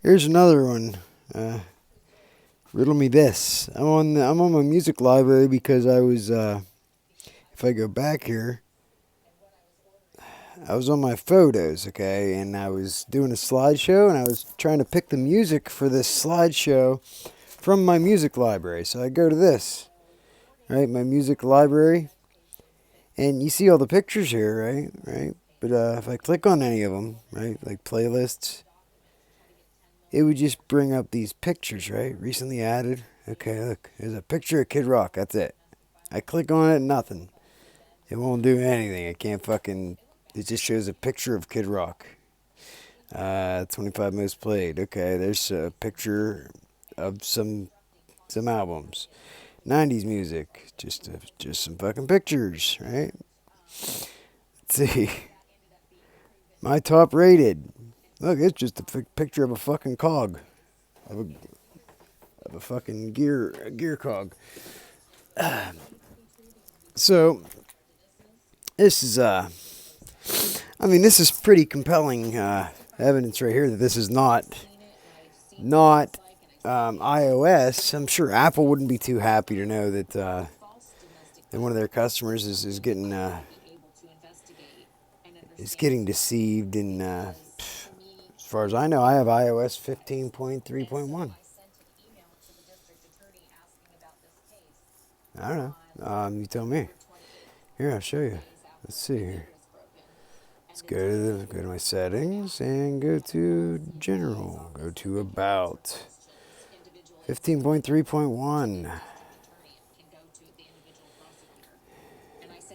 Here's another one. Riddle me this. I'm on my music library because I was. If I go back here, I was on my photos, okay, and I was doing a slideshow, and I was trying to pick the music for this slideshow from my music library. So I go to this, right, my music library, and you see all the pictures here, right, right. But if I click on any of them, right, like playlists, it would just bring up these pictures, right? Recently added. Okay, look, there's a picture of Kid Rock. That's it. I click on it, nothing. It won't do anything. It can't fucking. It just shows a picture of Kid Rock. 25 most played. Okay, there's a picture of some albums. 90s music. Just some fucking pictures, right? Let's see. My top rated. Look, it's just a picture of a fucking cog. Of a fucking gear cog. So this is I mean, this is pretty compelling evidence right here that this is not iOS. I'm sure Apple wouldn't be too happy to know that one of their customers is getting deceived. And as far as I know, I have iOS 15.3.1. I don't know. You tell me. Here, I'll show you. Let's see here. Let's go to my settings and go to general. Go to about 15.3.1.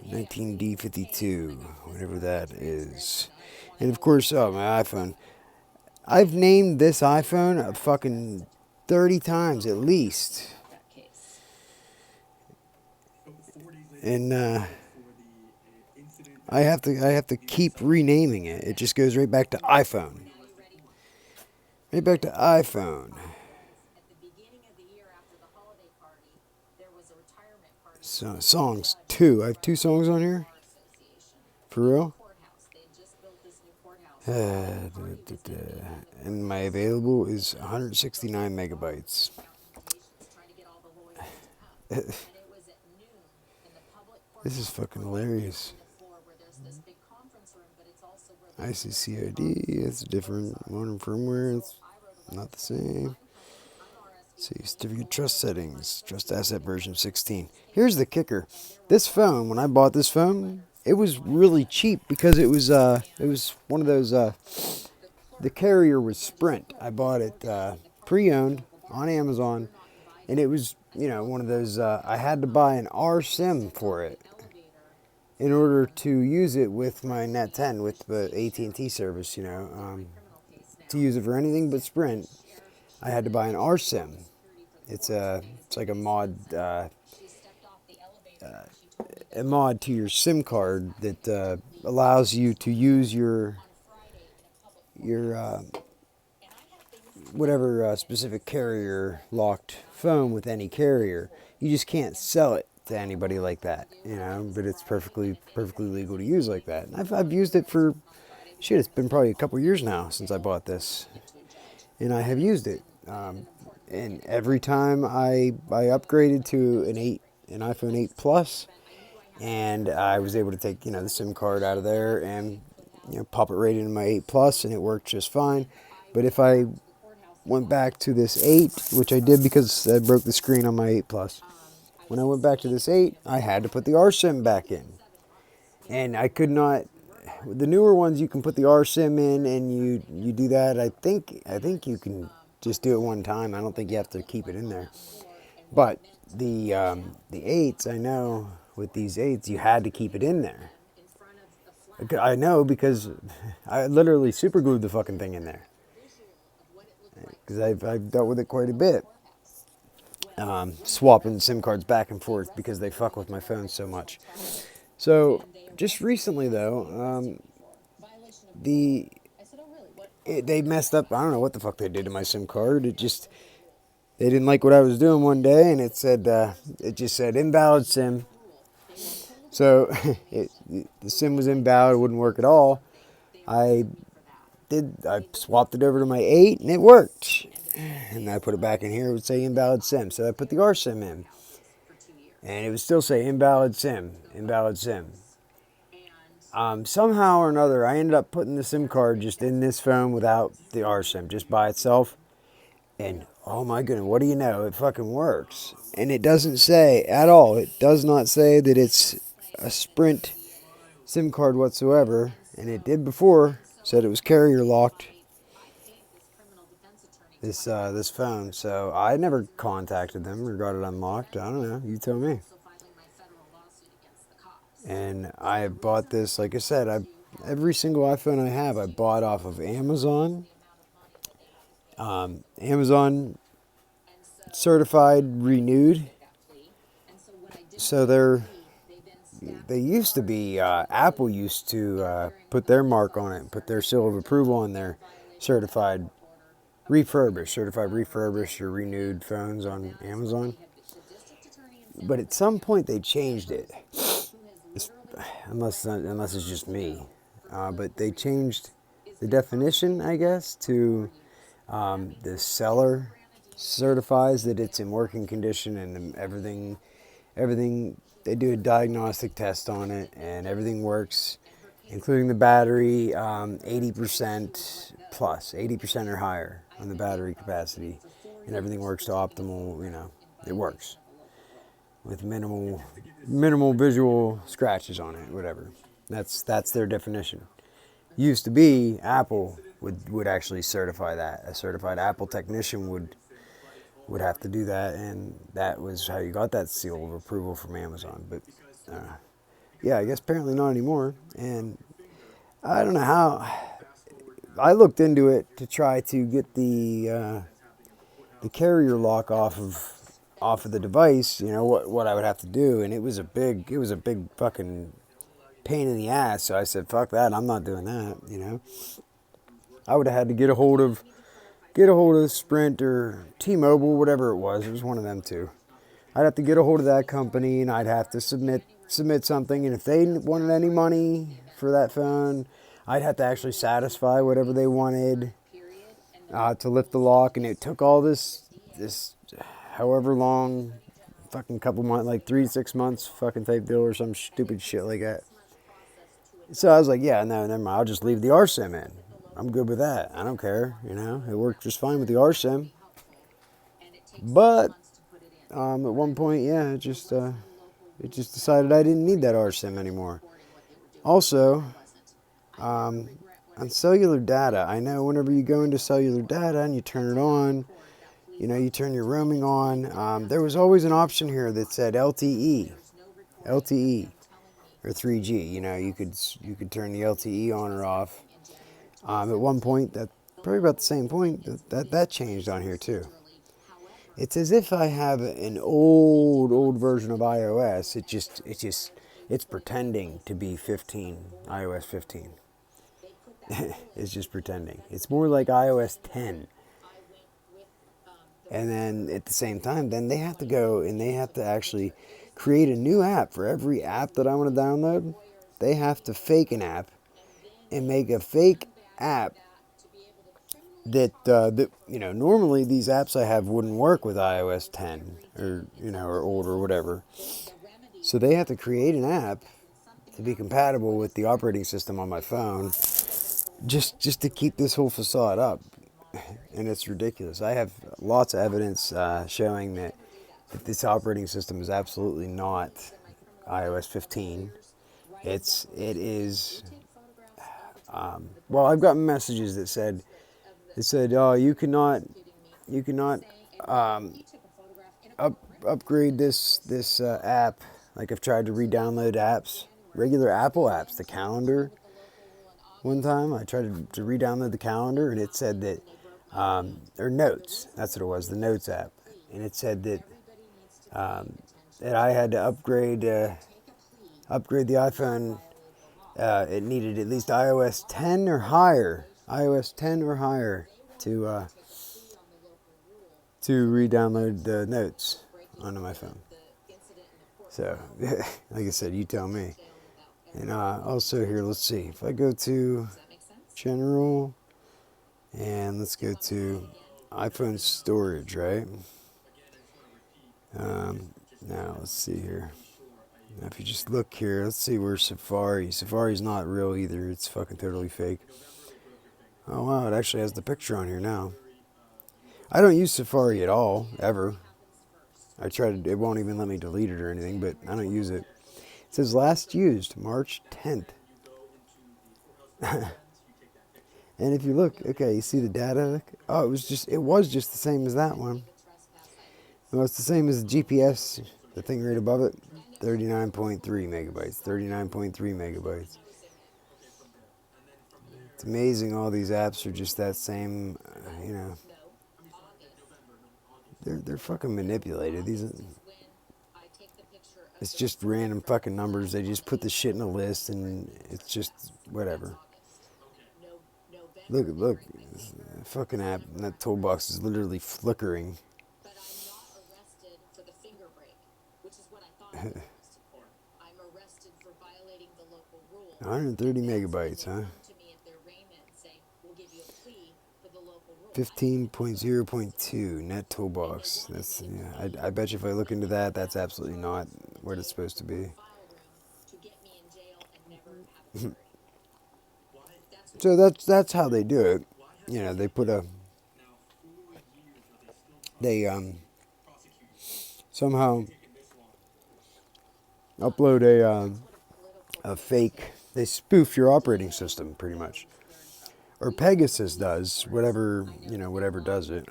19D52, whatever that is. And of course, oh, my iPhone. I've named this iPhone a fucking 30 times at least. And I have to keep renaming it. It just goes right back to iPhone. Right back to iPhone. So, songs, 2. I have 2 songs on here? For real? And my available is 169 megabytes. This is fucking hilarious. ICCID, it's different. Modern firmware, it's not the same. Let's see, certificate trust settings, trust asset version 16. Here's the kicker. This phone, when I bought this phone, it was really cheap because it was one of those, the carrier was Sprint. I bought it pre-owned on Amazon, and it was, one of those, I had to buy an R SIM for it in order to use it with my Net 10, with the AT&T service, to use it for anything but Sprint. I had to buy an R SIM. It's like a mod to your SIM card that allows you to use your whatever specific carrier locked phone with any carrier. You just can't sell it to anybody like that, but it's perfectly legal to use like that. And I've used it for shit. It's been probably a couple years now since I bought this, and I have used it. And every time I upgraded to an iPhone 8 Plus, and I was able to take the SIM card out of there and pop it right into my 8 Plus, and it worked just fine. But if I went back to this 8, which I did because I broke the screen on my 8 Plus, when I went back to this 8, I had to put the RSIM back in, and I could not. The newer ones, you can put the RSIM in, and you do that. I think you can just do it one time. I don't think you have to keep it in there. But the 8s, I know with these 8s, you had to keep it in there. I know because I literally super glued the fucking thing in there. Because I've dealt with it quite a bit. Swapping SIM cards back and forth because they fuck with my phone so much. So just recently though, they messed up. I don't know what the fuck they did to my SIM card. They didn't like what I was doing one day, and it just said invalid SIM. So the SIM was invalid. It wouldn't work at all. I I swapped it over to my 8 and it worked. And I put it back in here, it would say invalid SIM. So I put the R SIM in. And it would still say invalid SIM, invalid SIM. Somehow or another, I ended up putting the SIM card just in this phone without the R SIM, just by itself. And oh my goodness, what do you know? It fucking works. And it doesn't say at all, it does not say that it's a Sprint SIM card whatsoever. And it did before, said it was carrier locked. This phone. So I never contacted them or got it unlocked. I don't know. You tell me. And I bought this, like I said, every single iPhone I have, I bought off of Amazon. Amazon certified renewed. So they used to be, Apple used to put their mark on it, put their seal of approval on their certified refurbished or renewed phones on Amazon. But at some point they changed it. Unless it's just me. But they changed the definition, I guess, to the seller certifies that it's in working condition and everything, they do a diagnostic test on it and everything works, including the battery, 80% plus, 80% or higher on the battery capacity, and everything works to optimal, it works with minimal visual scratches on it, whatever. That's their definition. Used to be Apple would actually certify that. A certified Apple technician would have to do that, and that was how you got that seal of approval from Amazon. But yeah, I guess apparently not anymore. And I don't know how. I looked into it to try to get the carrier lock off of the device. What I would have to do, and it was a big fucking pain in the ass. So I said, fuck that, I'm not doing that. I would have had to get a hold of Sprint or T-Mobile, whatever it was. It was one of them two. I'd have to get a hold of that company, and I'd have to submit something. And if they wanted any money for that phone, I'd have to actually satisfy whatever they wanted to lift the lock. And it took all this however long, fucking couple months, like 3 to 6 months, fucking type deal or some stupid shit like that. So I was like, yeah, no, never mind. I'll just leave the RSIM in. I'm good with that. I don't care. It worked just fine with the RSIM. But at one point, yeah, it just decided I didn't need that RSIM anymore. Also, on cellular data, I know whenever you go into cellular data and you turn it on, you turn your roaming on, there was always an option here that said LTE, or 3G. You could turn the LTE on or off. At one point, probably about the same point, that changed on here too. It's as if I have an old version of iOS. It's pretending to be iOS 15. It's just pretending. It's more like iOS 10. And then at the same time, then they have to go and they have to actually create a new app for every app that I want to download. They have to fake an app and make a fake app that normally these apps I have wouldn't work with iOS 10 or older or whatever. So they have to create an app to be compatible with the operating system on my phone, just to keep this whole facade up. And it's ridiculous. I have lots of evidence showing that this operating system is absolutely not iOS 15. It is. Well, I've gotten messages that said, oh, you cannot upgrade this app. Like I've tried to re-download apps, regular Apple apps, the calendar. One time I tried to re-download the calendar, and it said that, or notes, that's what it was, the notes app. And it said that I had to upgrade the iPhone. It needed at least iOS 10 or higher to re-download the notes onto my phone. So, like I said, you tell me. And also here, let's see. If I go to General, And let's go to iPhone storage, right? Now let's see here. Now if you just look here, let's see where Safari's not real either. It's fucking totally fake. Oh wow, it actually has the picture on here now. I don't use Safari at all, ever. I tried, it won't even let me delete it or anything, but I don't use it. It says last used March 10th. And if you look, okay, you see the data? Oh, it was just the same as that one. Well, it's the same as the GPS, the thing right above it. 39.3 megabytes, 39.3 megabytes. It's amazing all these apps are just that same, you know. They're fucking manipulated. It's just random fucking numbers. They just put the shit in a list and it's just whatever. Look. Fucking app, and that toolbox is literally flickering. 130 megabytes, huh? 15.0.2 net toolbox. That's, yeah. I bet you if I look into that, that's absolutely not what it's supposed to be. So that's how they do it. You know, they somehow upload a fake. They spoof your operating system pretty much, or Pegasus does whatever does it.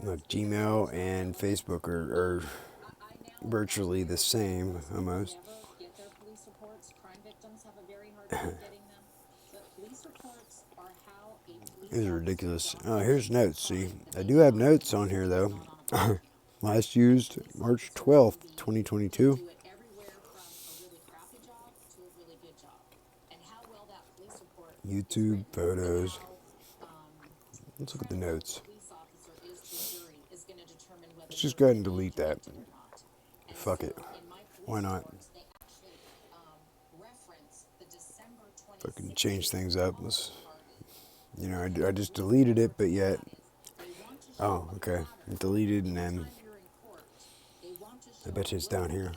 Look, Gmail and Facebook are virtually the same almost. These are ridiculous. Oh, here's notes. See, I do have notes on here though. Last used March 12th, 2022. YouTube photos. Let's look at the notes. Let's just go ahead and delete that. Fuck it. Why not? Fucking change things up. I just deleted it, but yet. Oh, okay. Deleted and then. I bet you it's down here.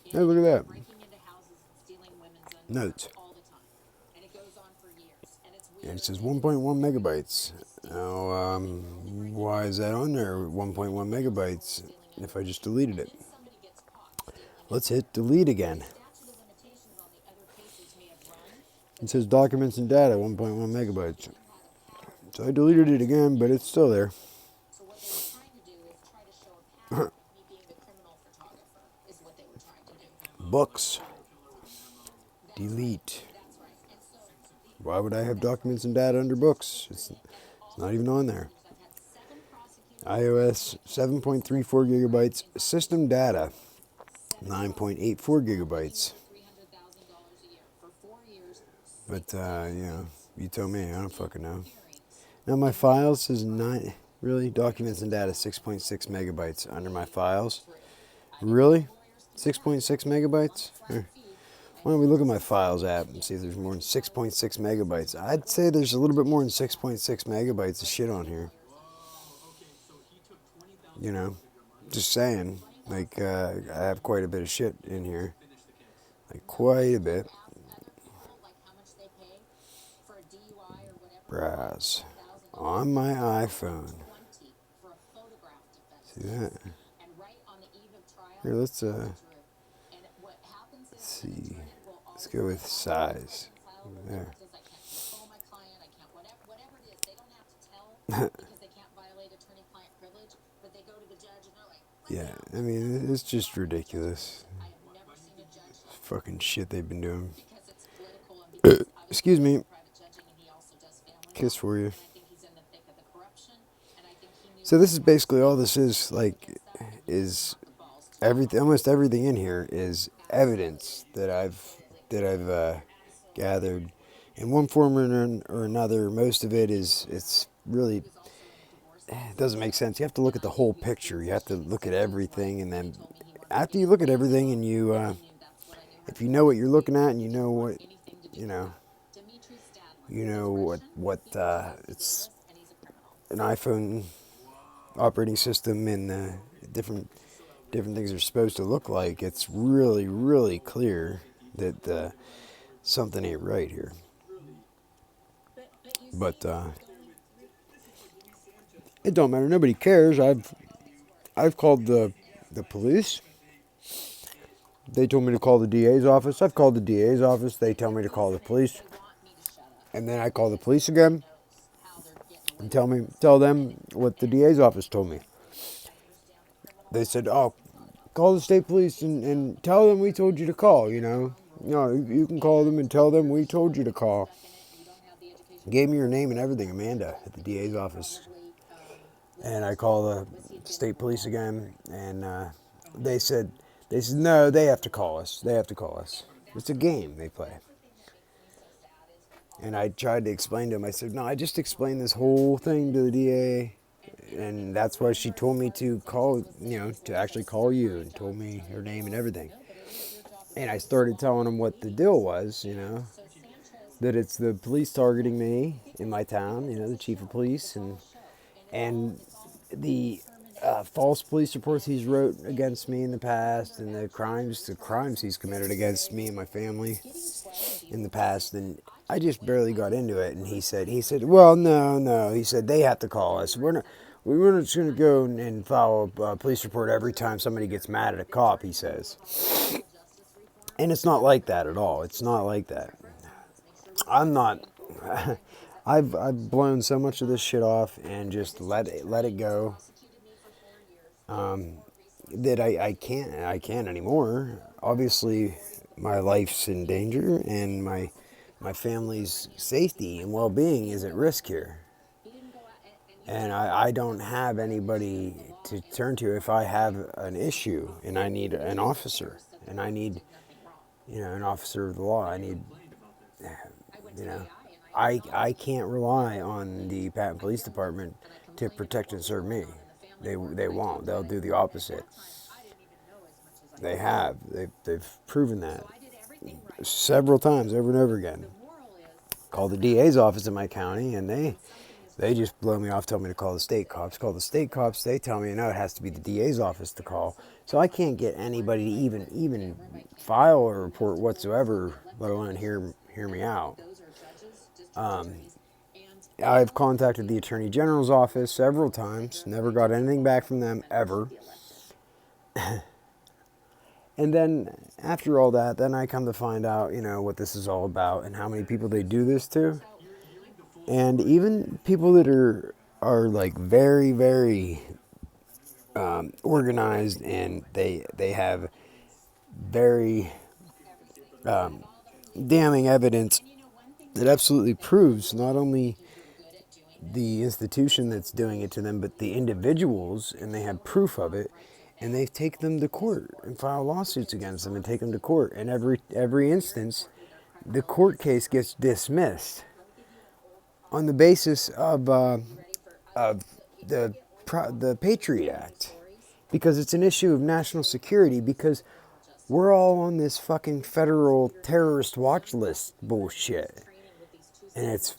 Hey, look at that. Notes. And it says 1.1 megabytes. Now, why is that on there? 1.1 megabytes if I just deleted it. Let's hit delete again. It says documents and data, 1.1 megabytes. So I deleted it again, but it's still there. Books. Delete. Why would I have documents and data under books? It's not even on there. iOS 7.34 gigabytes. System data 9.84 gigabytes. But, you tell me. I don't fucking know. Now my files says really? Documents and data 6.6 megabytes under my files. Really? 6.6 megabytes? Here. Why don't we look at my files app and see if there's more than 6.6 megabytes. I'd say there's a little bit more than 6.6 megabytes of shit on here. You know, just saying. Like, I have quite a bit of shit in here. Like, quite a bit. Browse. On my iPhone. See that? Here, let's see. Let's go with size. There. Yeah, I mean, it's just ridiculous. Fucking shit they've been doing. Excuse me. Kiss for you. So this is basically all this is, is everything. Almost everything in here is evidence that I've gathered in one form or another. Most of it's really, it doesn't make sense. You have to look at the whole picture. You have to look at everything and then after you look at everything and if you know what you're looking at and you know what, you know, it's an iPhone operating system and different different things are supposed to look like, it's really, really clear that something ain't right here. But it don't matter. Nobody cares. I've called the police. They told me to call the DA's office. I've called the DA's office. They tell me to call the police. And then I call the police again and tell them what the DA's office told me. They said, "Oh, call the state police and tell them we told you to call, you know. No, you can call them and tell them we told you to call." Gave me your name and everything, Amanda, at the DA's office. And I call the state police again, and they said no, they have to call us. They have to call us. It's a game they play. And I tried to explain to him. I said, no, I just explained this whole thing to the DA, and that's why she told me to call, to actually call you, and told me her name and everything. And I started telling him what the deal was, that it's the police targeting me in my town, the chief of police, and the false police reports he's wrote against me in the past, and the crimes he's committed against me and my family in the past. And I just barely got into it, and he said, well, no, he said they have to call us. We're not just going to go and file a police report every time somebody gets mad at a cop, he says. And it's not like that at all. It's not like that. I'm not. I've blown so much of this shit off and just let it go. That I can't anymore. Obviously, my life's in danger, and my family's safety and well-being is at risk here. And I don't have anybody to turn to if I have an issue, and I need an officer, and I need, an officer of the law. I need, I can't rely on the Patton Police Department to protect and serve me. They won't. They'll do the opposite. They have. They've proven that several times, over and over again. Call the DA's office in my county, and they just blow me off, tell me to call the state cops. Call the state cops, they tell me, no, it has to be the DA's office to call. So I can't get anybody to even file a report whatsoever, let alone hear me out. I've contacted the Attorney General's office several times, never got anything back from them, ever. And then, after all that, then I come to find out, what this is all about and how many people they do this to. And even people that are like very, very organized, and they have very damning evidence that absolutely proves not only the institution that's doing it to them, but the individuals, and they have proof of it, and they take them to court and file lawsuits against them and take them to court. And every instance, the court case gets dismissed on the basis of the Patriot Act, because it's an issue of national security, because we're all on this fucking federal terrorist watch list bullshit. And it's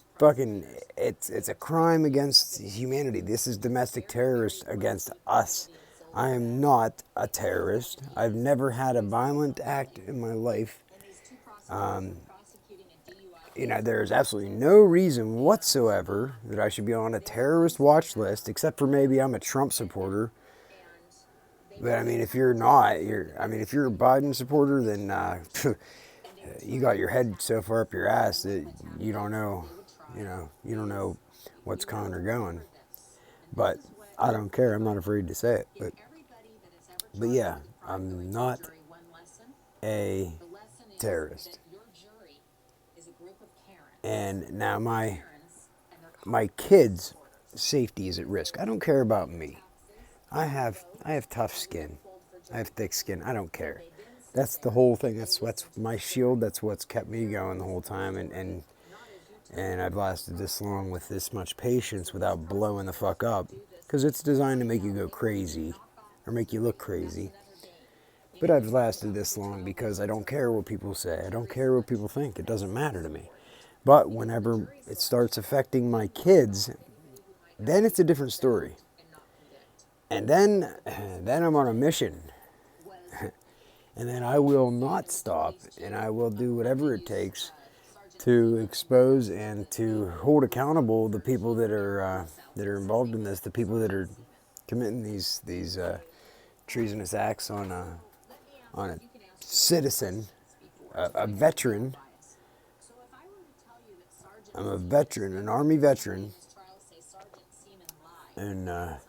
a crime against humanity. This is domestic terrorist against us. I am not a terrorist. I've never had a violent act in my life. There's absolutely no reason whatsoever that I should be on a terrorist watch list, except for maybe I'm a Trump supporter. But if you're not, if you're a Biden supporter, then you got your head so far up your ass that you don't know, you don't know what's coming or going. But I don't care. I'm not afraid to say it. But yeah, I'm not a terrorist. And now my kids' safety is at risk. I don't care about me. I have tough skin. I have thick skin. I don't care. That's the whole thing. That's what's my shield. That's what's kept me going the whole time. And I've lasted this long with this much patience without blowing the fuck up. Because it's designed to make you go crazy. Or make you look crazy. But I've lasted this long because I don't care what people say. I don't care what people think. It doesn't matter to me. But whenever it starts affecting my kids, then it's a different story. And then I'm on a mission. And then I will not stop, and I will do whatever it takes to expose and to hold accountable the people that are involved in this, the people that are committing these treasonous acts on a citizen, a veteran. I'm a veteran, an Army veteran, and a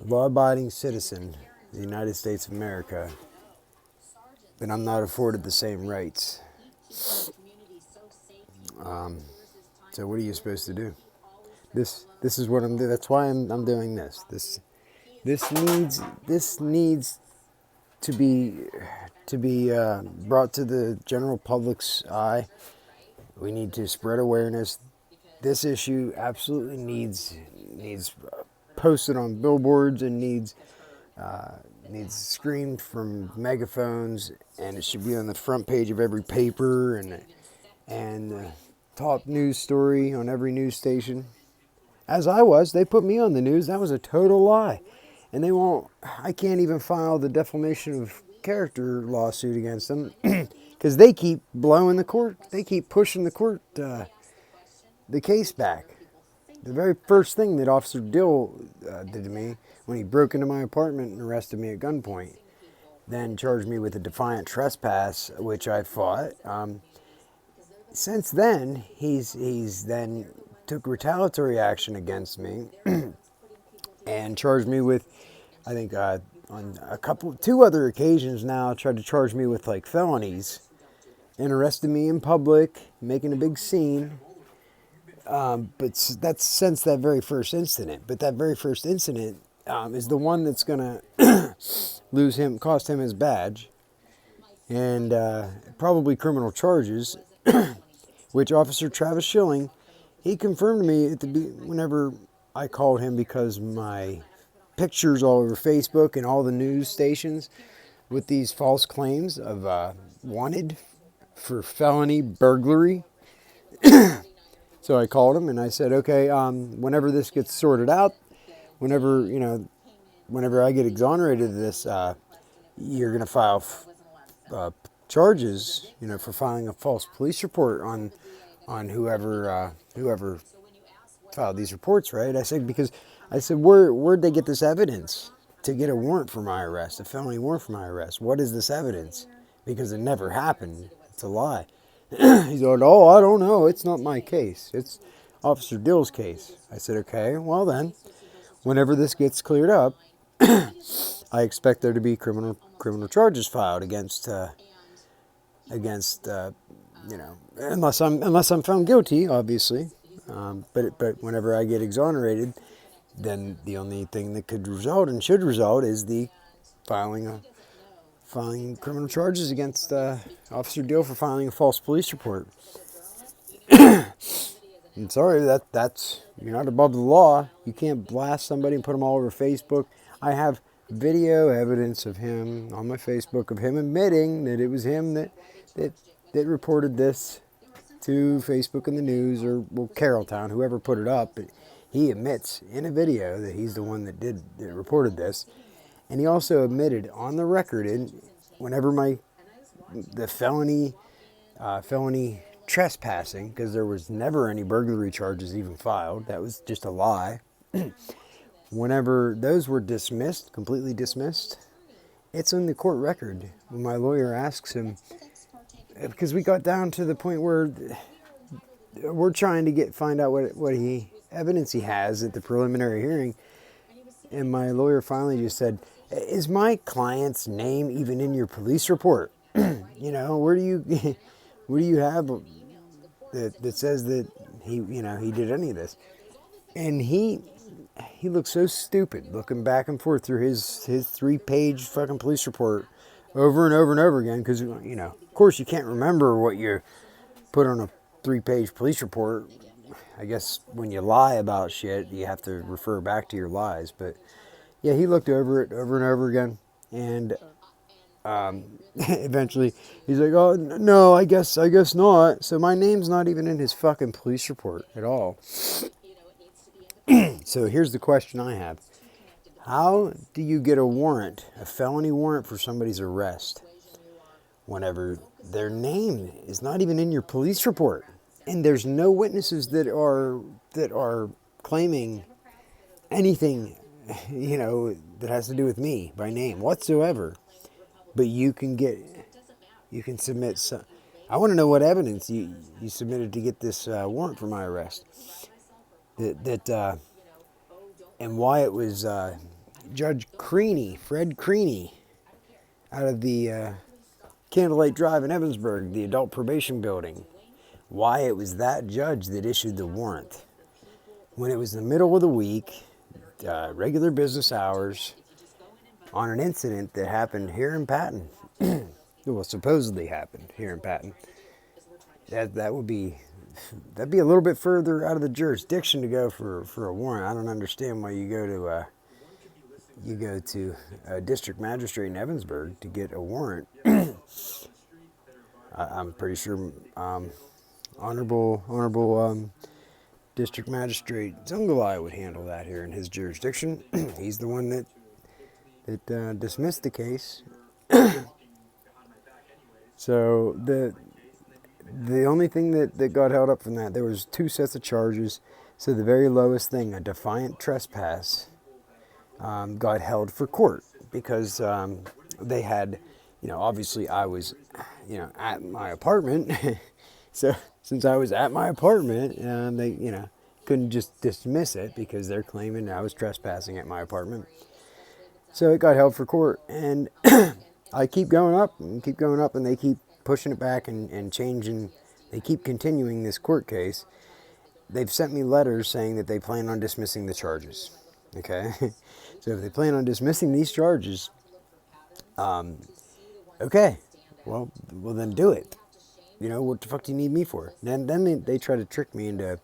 law-abiding citizen of the United States of America, but I'm not afforded the same rights. So what are you supposed to do? This is what I'm doing. That's why I'm doing this. This needs to be brought to the general public's eye. We need to spread awareness. This issue absolutely needs posted on billboards and needs screamed from megaphones, and it should be on the front page of every paper and top news story on every news station. As they put me on the news. That was a total lie. And I can't even file the defamation of character lawsuit against them because they keep blowing the court. They keep pushing the case back. The very first thing that Officer Dill did to me when he broke into my apartment and arrested me at gunpoint, then charged me with a defiant trespass, which I fought. Since then, he's then took retaliatory action against me and charged me with, I think on two other occasions now, tried to charge me with like felonies and arrested me in public, making a big scene. But that's since that very first incident. But that very first incident is the one that's going to cost him his badge, and probably criminal charges, which Officer Travis Schilling, he confirmed to me whenever I called him because my pictures all over Facebook and all the news stations with these false claims of wanted for felony burglary. So I called him and I said, okay, whenever this gets sorted out, whenever I get exonerated of this, you're going to file charges, for filing a false police report on whoever filed these reports, right? I said, where'd they get this evidence to get a warrant for my arrest, a felony warrant for my arrest? What is this evidence? Because it never happened. It's a lie. He's like, oh, I don't know. It's not my case. It's Officer Dill's case. I said, okay, well then, whenever this gets cleared up, I expect there to be criminal charges filed against unless I'm found guilty, obviously. But whenever I get exonerated, then the only thing that could result and should result is the filing criminal charges against Officer Dill for filing a false police report. I'm sorry, that's you're not above the law. You can't blast somebody and put them all over Facebook. I have video evidence of him on my Facebook of him admitting that it was him that reported this to Facebook and the news, or Carrolltown, whoever put it up. But he admits in a video that he's the one that reported this. And he also admitted on the record, whenever the felony trespassing, because there was never any burglary charges even filed. That was just a lie. Whenever those were completely dismissed, it's in the court record. When my lawyer asks him, because we got down to the point where we're trying to find out what evidence he has at the preliminary hearing, and my lawyer finally just said, is my client's name even in your police report? Where do you have that says that he did any of this? And he looked so stupid looking back and forth through his 3-page fucking police report over and over and over again, because of course you can't remember what you put on a 3-page police report. I guess when you lie about shit, you have to refer back to your lies. But yeah, he looked over it over and over again, and Eventually, he's like, "Oh no, I guess not." So my name's not even in his fucking police report at all. So here's the question I have: how do you get a warrant, a felony warrant for somebody's arrest, whenever their name is not even in your police report, and there's no witnesses that are claiming anything, that has to do with me by name whatsoever? But you can submit some. I want to know what evidence you submitted to get this warrant for my arrest. And why it was Judge Creaney, Fred Creaney, out of the Candlelight Drive in Evansburg, the adult probation building. Why it was that judge that issued the warrant. When it was the middle of the week, regular business hours, on an incident that happened here in Patton. Well, supposedly happened here in Patton. That'd be a little bit further out of the jurisdiction to go for a warrant. I don't understand why you go to a district magistrate in Evansburg to get a warrant. I'm pretty sure honorable district magistrate Zungalai would handle that here in his jurisdiction. He's the one that dismissed the case. So the only thing that got held up from that, there was 2 sets of charges. So the very lowest thing, a defiant trespass, got held for court because they had, obviously I was, at my apartment. So since I was at my apartment, they, couldn't just dismiss it because they're claiming I was trespassing at my apartment. So it got held for court, and I keep going up, and they keep pushing it back and changing. They keep continuing this court case. They've sent me letters saying that they plan on dismissing the charges. Okay? So if they plan on dismissing these charges, okay, well then do it. What the fuck do you need me for? And then they try to trick me into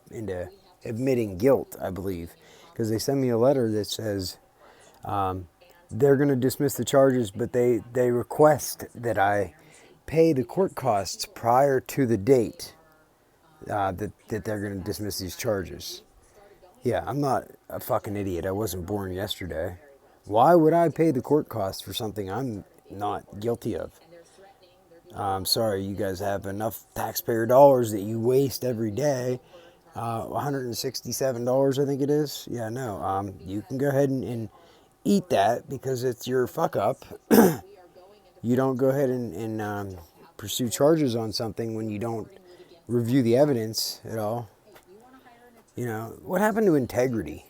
admitting guilt, I believe, because they send me a letter that says they're going to dismiss the charges, but they request that I pay the court costs prior to the date that they're going to dismiss these charges. Yeah, I'm not a fucking idiot. I wasn't born yesterday. Why would I pay the court costs for something I'm not guilty of? I'm sorry, you guys have enough taxpayer dollars that you waste every day. $167, I think it is. Yeah, no. You can go ahead and eat that because it's your fuck up. You don't go ahead and pursue charges on something when you don't review the evidence at all. What happened to integrity?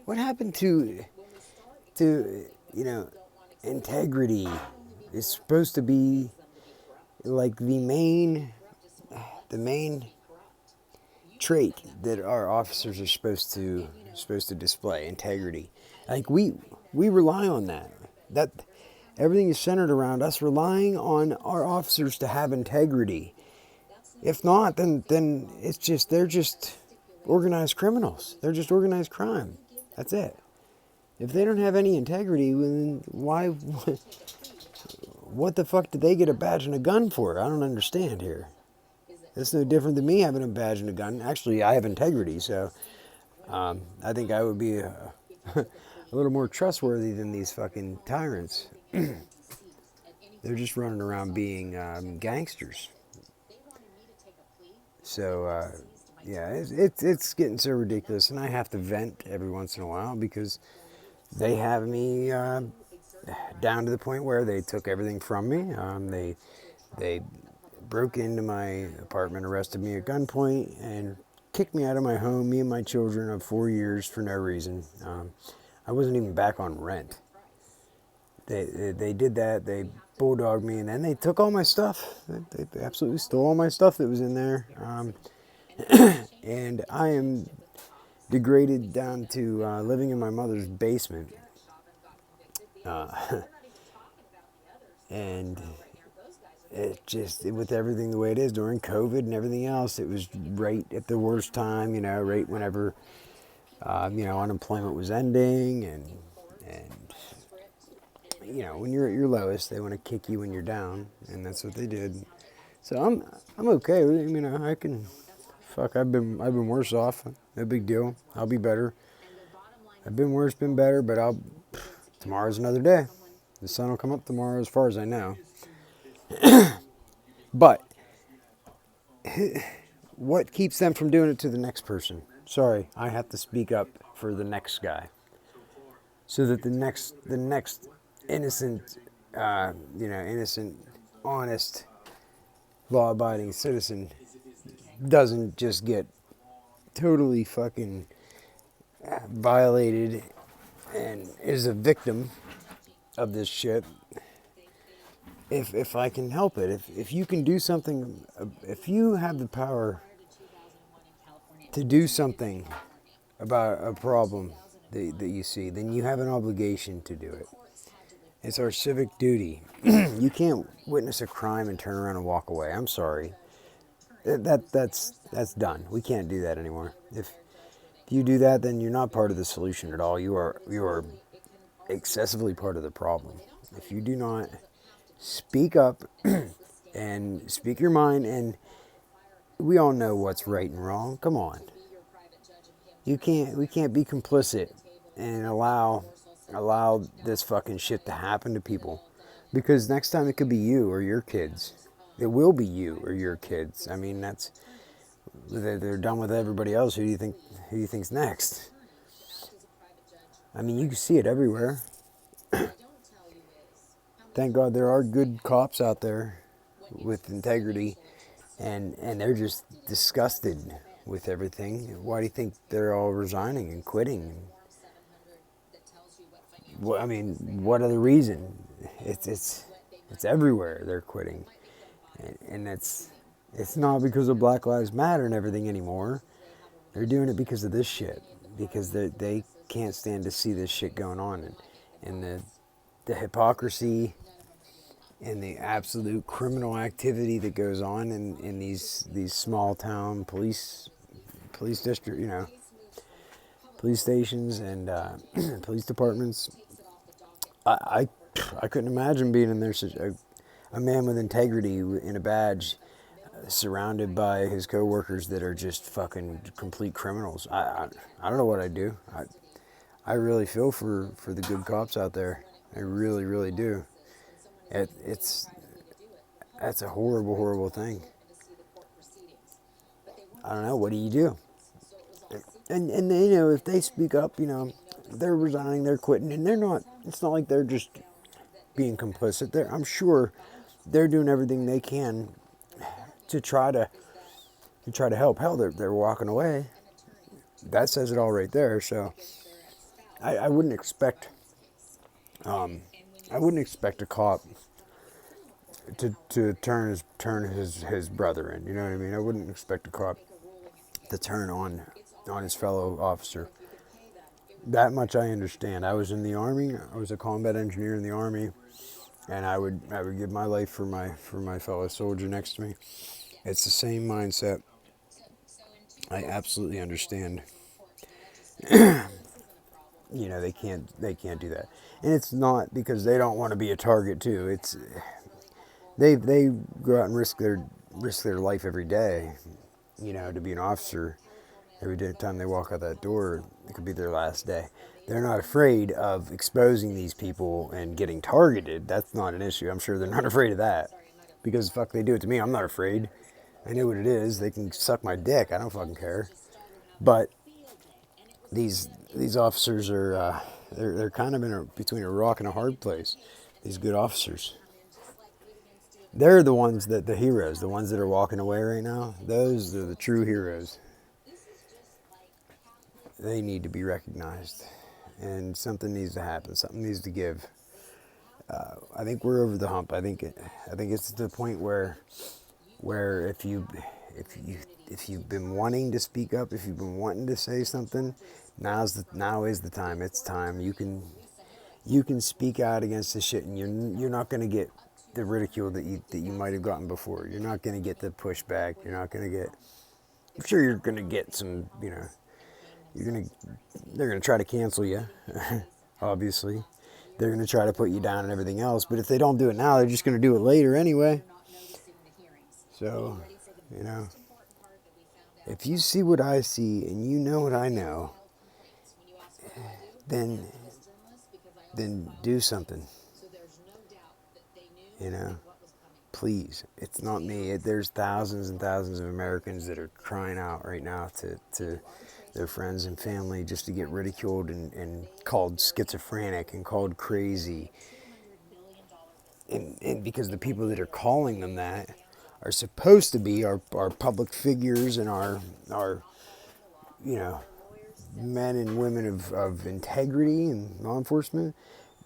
What happened to integrity is supposed to be like the main trait that our officers are supposed to display, integrity. Like we rely on that. That everything is centered around us relying on our officers to have integrity. If not, then they're just organized criminals. They're just organized crime. That's it. If they don't have any integrity, then why? What the fuck did they get a badge and a gun for? I don't understand here. It's no different than me having a badge and a gun. Actually, I have integrity, so I think I would be a little more trustworthy than these fucking tyrants. They're just running around being gangsters. So, yeah, it's getting so ridiculous, and I have to vent every once in a while because they have me down to the point where they took everything from me. They broke into my apartment, arrested me at gunpoint, and kicked me out of my home, me and my children of 4 years for no reason. I wasn't even back on rent. They did that. They bulldogged me, and then they took all my stuff. They absolutely stole all my stuff that was in there. And I am degraded down to living in my mother's basement. And with everything the way it is during COVID and everything else, it was right at the worst time, right whenever, unemployment was ending and when you're at your lowest, they want to kick you when you're down, and that's what they did. So I'm okay with it. I mean, I can, fuck, I've been worse off. No big deal. I'll be better. I've been worse, been better, but tomorrow's another day. The sun will come up tomorrow, as far as I know. But what keeps them from doing it to the next person? Sorry, I have to speak up for the next guy, so that the next innocent, innocent, honest, law-abiding citizen doesn't just get totally fucking violated and is a victim of this shit. If I can help it, if you can do something, if you have the power to do something about a problem that you see, then you have an obligation to do it. It's our civic duty. You can't witness a crime and turn around and walk away. I'm sorry. That's done. We can't do that anymore. If you do that, then you're not part of the solution at all. You are excessively part of the problem. If you do not speak up and speak your mind, and we all know what's right and wrong. Come on. We can't be complicit and allow this fucking shit to happen to people, because next time it could be you or your kids. It will be you or your kids. I mean, they're done with everybody else. Who do you think's next? I mean, you can see it everywhere. Thank God there are good cops out there with integrity, and they're just disgusted with everything. Why do you think they're all resigning and quitting? Well, I mean, what other reason? It's everywhere they're quitting, and it's not because of Black Lives Matter and everything anymore. They're doing it because of this shit, because they can't stand to see this shit going on, and the hypocrisy and the absolute criminal activity that goes on in these small town police district, police stations and police departments. I couldn't imagine being in there, such a man with integrity in a badge, surrounded by his coworkers that are just fucking complete criminals. I don't know what I'd do. I really feel for the good cops out there. I really, really do. That's a horrible, horrible thing. I don't know. What do you do? And if they speak up, they're resigning, they're quitting, and they're not. It's not like they're just being complicit. I'm sure they're doing everything they can to try to help. Hell, they're walking away. That says it all right there. So I wouldn't expect a cop to turn his brother in. You know what I mean? I wouldn't expect a cop to turn on his fellow officer. That much I understand. I was in the Army. I was a combat engineer in the Army, and I would give my life for my fellow soldier next to me. It's the same mindset. I absolutely understand. They can't do that, and it's not because they don't want to be a target too. It's they go out and risk their life every day, to be an officer. Every time they walk out that door, it could be their last day. They're not afraid of exposing these people and getting targeted. That's not an issue. I'm sure they're not afraid of that, because fuck, they do it to me. I'm not afraid. I know what it is. They can suck my dick. I don't fucking care. But these officers are they're kind of between a rock and a hard place. These good officers. They're the ones the heroes, the ones that are walking away right now. Those are the true heroes. They need to be recognized, and something needs to happen. Something needs to give. I think we're over the hump. I think it's to the point where if you've been wanting to speak up, if you've been wanting to say something, now is the time. It's time. You can speak out against this shit, and you're not going to get the ridicule that you might have gotten before. You're not going to get the pushback. You're not going to get. I'm sure you're going to get some. They're going to try to cancel you. Obviously, they're going to try to put you down and everything else. But if they don't do it now, they're just going to do it later anyway. So, you know, if you see what I see and you know what I know, then do something. You know, please. It's not me. There's thousands and thousands of Americans that are crying out right now to their friends and family just to get ridiculed and called schizophrenic and called crazy. And because the people that are calling them that are supposed to be our public figures and our you know, men and women of integrity and law enforcement,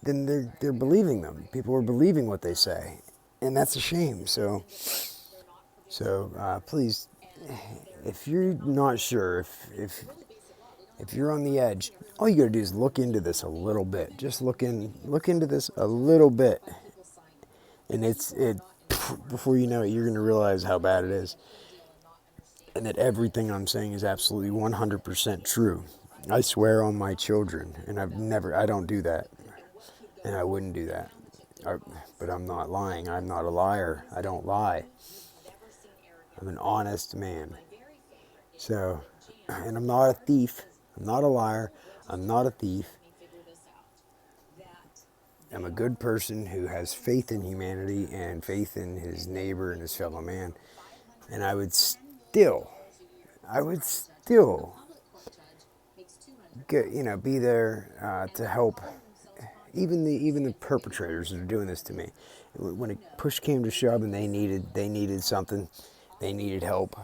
then they're believing them. People are believing what they say, and that's a shame. So please, if you're not sure, if you're on the edge, all you gotta do is look into this a little bit. Just look into this a little bit, and before you know it, you're gonna realize how bad it is, and that everything I'm saying is absolutely 100% true. I swear on my children, and I don't do that, and I wouldn't do that. But I'm not lying. I'm not a liar. I don't lie. I'm an honest man. So, and I'm not a thief. I'm not a liar. I'm not a thief. I'm a good person who has faith in humanity and faith in his neighbor and his fellow man. And I would still be there to help even the perpetrators that are doing this to me. When a push came to shove and they needed something, they needed help,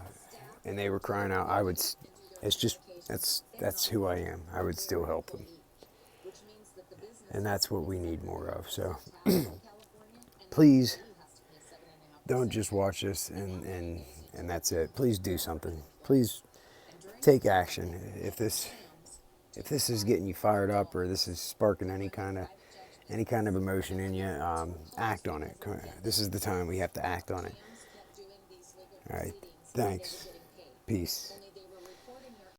and they were crying out, that's who I am. I would still help them, and that's what we need more of. So please don't just watch this and that's it. Please do something. Please take action. If this is getting you fired up, or this is sparking any kind of emotion in you, act on it. This is the time we have to act on it. All right. Thanks. Peace.